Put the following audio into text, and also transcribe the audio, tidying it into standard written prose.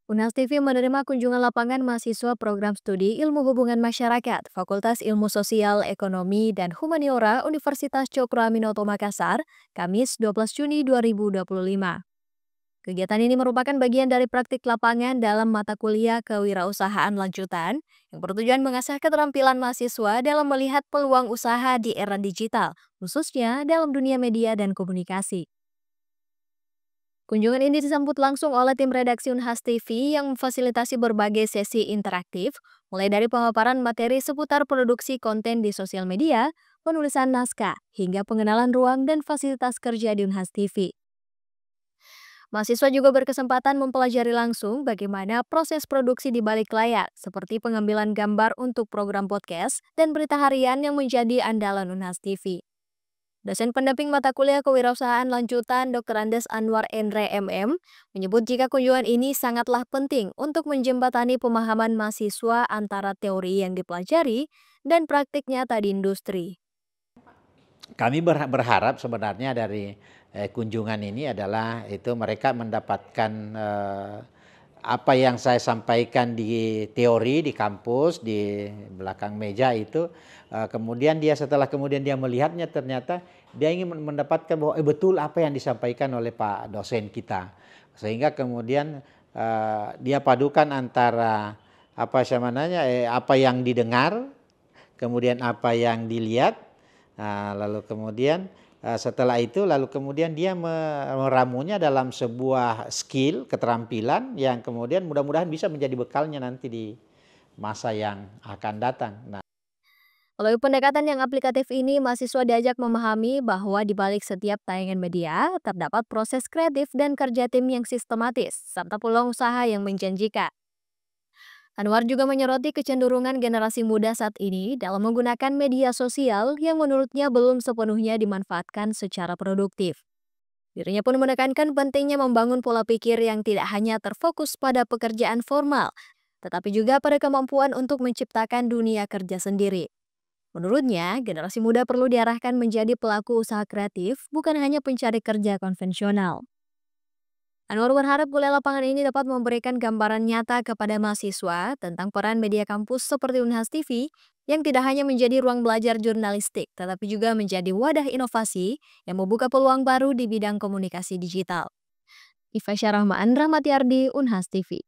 Unas TV menerima kunjungan lapangan mahasiswa program studi Ilmu Hubungan Masyarakat, Fakultas Ilmu Sosial, Ekonomi, dan Humaniora Universitas Cokro Aminoto Makassar, Kamis 12 Juni 2025. Kegiatan ini merupakan bagian dari praktik lapangan dalam mata kuliah kewirausahaan lanjutan yang bertujuan mengasah keterampilan mahasiswa dalam melihat peluang usaha di era digital, khususnya dalam dunia media dan komunikasi. Kunjungan ini disambut langsung oleh tim redaksi Unhas TV yang memfasilitasi berbagai sesi interaktif, mulai dari pemaparan materi seputar produksi konten di sosial media, penulisan naskah, hingga pengenalan ruang dan fasilitas kerja di Unhas TV. Mahasiswa juga berkesempatan mempelajari langsung bagaimana proses produksi di balik layar, seperti pengambilan gambar untuk program podcast dan berita harian yang menjadi andalan Unhas TV. Dosen pendamping mata kuliah kewirausahaan lanjutan Dr. Andes Anwar Endre MM menyebut jika kunjungan ini sangatlah penting untuk menjembatani pemahaman mahasiswa antara teori yang dipelajari dan praktik nyata di industri. Kami berharap sebenarnya dari kunjungan ini adalah itu mereka mendapatkan apa yang saya sampaikan di teori di kampus di belakang meja itu, kemudian setelah kemudian dia melihatnya ternyata dia ingin mendapatkan bahwa betul apa yang disampaikan oleh Pak dosen kita. Sehingga kemudian dia padukan antara apa yang didengar, kemudian apa yang dilihat. Nah, lalu kemudian setelah itu lalu kemudian dia meramunya dalam sebuah skill, keterampilan yang kemudian mudah-mudahan bisa menjadi bekalnya nanti di masa yang akan datang. Nah, Melalui pendekatan yang aplikatif ini, mahasiswa diajak memahami bahwa di balik setiap tayangan media terdapat proses kreatif dan kerja tim yang sistematis, serta peluang usaha yang menjanjikan. Anwar juga menyoroti kecenderungan generasi muda saat ini dalam menggunakan media sosial yang menurutnya belum sepenuhnya dimanfaatkan secara produktif. Dirinya pun menekankan pentingnya membangun pola pikir yang tidak hanya terfokus pada pekerjaan formal, tetapi juga pada kemampuan untuk menciptakan dunia kerja sendiri. Menurutnya, generasi muda perlu diarahkan menjadi pelaku usaha kreatif, bukan hanya pencari kerja konvensional. Anwar berharap kuliah lapangan ini dapat memberikan gambaran nyata kepada mahasiswa tentang peran media kampus seperti Unhas TV yang tidak hanya menjadi ruang belajar jurnalistik, tetapi juga menjadi wadah inovasi yang membuka peluang baru di bidang komunikasi digital. Iva Syarahma Andra Matiardi, Unhas TV.